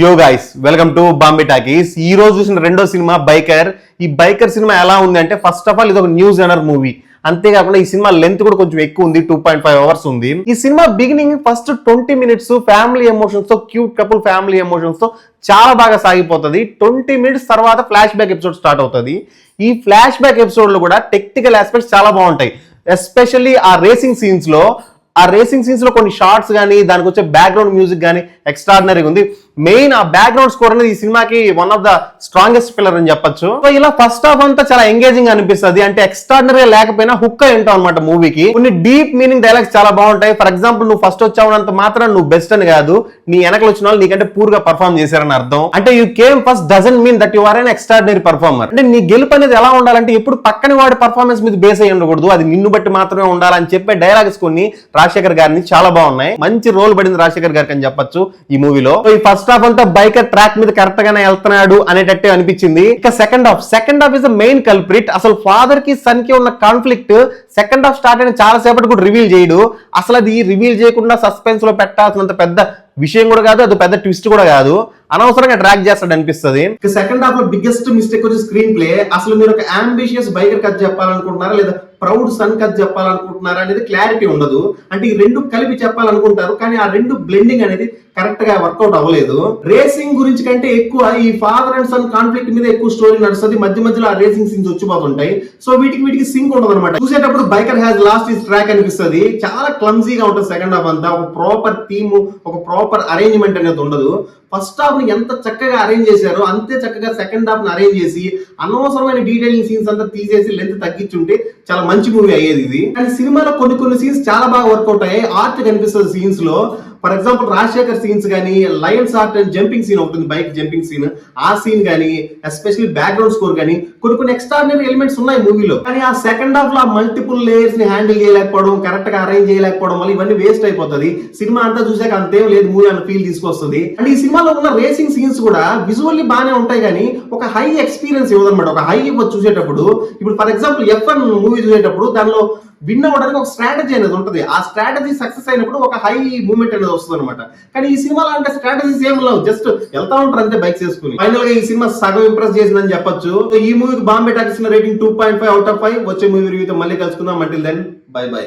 యో guys welcome to Bombay talkies. ఈ రోజు చూసిన రెండో సినిమా బైకర్. ఈ బైకర్ సినిమా ఎలా ఉంది అంటే ఫస్ట్ ఆఫ్ ఆల్ ఇది ఒక న్యూ జనర్ మూవీ. అంతేకాకుండా ఈ సినిమా లెంత్ కూడా కొంచెం ఎక్కువ ఉంది, 2.5 అవర్స్ ఉంది. ఈ cinema beginning first 20 minutes family emotions తో, క్యూట్ కపుల్ ఫ్యామిలీ ఎమోషన్స్ తో చాలా బాగా సాగిపోతుంది. 20 minutes తర్వాత ఫ్లాష్ బ్యాక్ ఎపిసోడ్ స్టార్ట్ అవుతుంది. ఈ ఫ్లాష్ బ్యాక్ ఎపిసోడ్ లో కూడా టెక్నికల్ ఆస్పెక్ట్స్ చాలా బాగుంటాయి. ఎస్పెషల్లీ ఆ రేసింగ్ సీన్స్ లో కొన్ని షార్ట్స్ కానీ దానికి వచ్చే బ్యాక్గ్రౌండ్ మ్యూజిక్ కానీ ఎక్స్ట్రాడినరీగా ఉంది. మెయిన్ ఆ బ్యాక్గ్రౌండ్ స్కోర్ అనేది ఈ సినిమాకి one of the strongest pillar అని చెప్పొచ్చు. సో ఇలా ఫస్ట్ హాఫ్ అంతా చాలా ఎంగేజింగ్ అనిపిస్తుంది. అంటే ఎక్స్ట్రాడినరీగా లేకపోయినా హుక్ అయి ఉంటాం అనమాట మూవీకి. కొన్ని డీప్ మీనింగ్ డైలాగ్స్ చాలా బాగుంటాయి. ఫర్ ఎగ్జాంపుల్, నువ్వు ఫస్ట్ వచ్చావునంత మాత్రం నువ్వు బెస్ట్ అని కాదు, నీ వెనకలు వచ్చిన వాళ్ళు నీకంటే పూర్ గా పర్ఫార్మ్ చేశారని అర్థం. అంటే you came first doesn't mean that you are an extraordinary performer. అంటే నీ గెలుపు అనేది ఎలా ఉండాలంటే ఎప్పుడు పక్కన వాడి పర్ఫార్మెన్స్ మీద బేస్ అయ్యి ఉండకూడదు, అది నిన్ను బట్టి మాత్రమే ఉండాలని చెప్పే డైలాగ్స్ కొన్ని రాజశేఖర్ గారిని చాలా బాగున్నాయి. మంచి రోల్ పడింది రాజశేఖర్ గారికి అని చెప్పొచ్చు ఈ మూవీలో. ఈ ఫస్ట్ హాఫ్ అంతా బైకర్ ట్రాక్ మీద కరెక్ట్ గానే వెళ్తున్నాడు అనేటట్టే అనిపించింది. ఇక second half is the main culprit. అసలు ఫాదర్ కి సన్ కి ఉన్న కాన్ఫ్లిక్ట్ సెకండ్ హాఫ్ స్టార్ట్ అయిన చాలా సేపటి కూడా రివీల్ చేయడు. అసలు అది రివీల్ చేయకుండా సస్పెన్స్ లో పెట్టాల్సినంత పెద్ద విషయం కూడా కాదు, అది పెద్ద ట్విస్ట్ కూడా కాదు. అనవసరంగా డ్రాగ్ చేస్తాడు అనిపిస్తుంది. సెకండ్ హాఫ్ లో బిగ్గెస్ట్ మిస్టేక్ వచ్చి స్క్రీన్ ప్లే. అసలు మీరు ఒక అంబిషియస్ బైకర్ కథ చెప్పాలనుకుంటున్నారా లేదా ప్రౌడ్ సన్ కథ చెప్పాలనుకుంటున్నారా అనేది క్లారిటీ ఉండదు. అంటే ఈ రెండు కలిపి చెప్పాలనుకుంటారు, కానీ ఆ రెండు బ్లెండింగ్ అనేది కరెక్ట్ గా వర్కౌట్ అవ్వలేదు. రేసింగ్ గురించి కంటే ఎక్కువ ఈ ఫాదర్ అండ్ సన్ కాన్ఫ్లిక్ట్ మీద ఎక్కువ స్టోరీ నడుస్తుంది. మధ్య మధ్యలో ఆ రేసింగ్ సీన్స్ వచ్చిపోతుంటాయి. సో వీటికి సింక్ ఉండదు అనమాట. చూసేటప్పుడు biker has lost his track అనిపిస్తుంది. చాలా క్లమ్జీగా ఉంటుంది సెకండ్ హాఫ్ అంతా. ఒక ప్రాపర్ థీమ్, ఒక ప్రాపర్ అరేంజ్మెంట్ అనేది ఉండదు. ఫస్ట్ హాఫ్ ని ఎంత చక్కగా అరేంజ్ చేశారో అంతే చక్కగా సెకండ్ హాఫ్ ని అరేంజ్ చేసి అనవసరమైన డీటెయిలింగ్ సీన్స్ అంతా తీసేసి లెంత్ తగ్గించుంటే చాలా మంచి మూవీ అయ్యేది ఇది. కానీ సినిమాలో కొన్ని సీన్స్ చాలా బాగా వర్కౌట్ అయ్యాయి. ఆర్ట్ కనిపిస్తుంది సీన్స్ లో. ఫర్ ఎగ్జాంపుల్, రాజశేఖర్ సీన్స్ కానీ, lions art and jumping scene ఉంటుంది, బైక్ జంపింగ్ సీన్, ఆ సీన్ కానీ, ఎస్పెషల్లీ బ్యాక్గ్రౌండ్ స్కోర్ కానీ కొన్ని ఎక్స్ట్రాడినరీ ఎలిమెంట్స్ ఉన్నాయి మూవీలో. కానీ ఆ సెకండ్ హాఫ్ లో ఆ మల్టిపుల్ లేయర్స్ ని హ్యాండిల్ చేయలేకపోవడం, కరెక్ట్ గా అరేంజ్ చేయలేకపోవడం వల్ల ఇవన్నీ వేస్ట్ అయిపోతుంది. సినిమా అంతా చూసాక అంతేం లేదు మూవీ అన్న ఫీల్ తీసుకొస్తుంది. అండ్ ఈ సినిమాలో ఉన్న రేసింగ్ సీన్స్ కూడా విజువల్లీ బాగానే ఉంటాయి, కానీ ఒక హై ఎక్స్పీరియన్స్ ఇవ్వదన్నమాట. ఒక హై చూసేటప్పుడు, ఇప్పుడు ఫర్ ఎగ్జాంపుల్ F1 మూవీ చూసేటప్పుడు దానిలో విన్ అవ్వడానికి ఒక స్ట్రాటజీ అనేది ఉంటుంది. ఆ స్ట్రాటజీ సక్సెస్ అయినప్పుడు ఒక హై మూవ్మెంట్ అనేది వస్తుంది అనమాట. కానీ ఈ సినిమాలో అంటే స్ట్రాటజీస్ ఏం లేవు, జస్ట్ వెళ్తా ఉంటారు అంతే బైక్స్ వేసుకుని. ఫైనల్ గా ఈ సినిమా సగం ఇంప్రెస్ చేసిందని చెప్పొచ్చు. ఈ మూవీకి Bombay Talkies rating 2.5 out of 5. వచ్చే మూవీ రివ్యూతో మళ్ళీ కలుసుకుందాం. Until then bye by.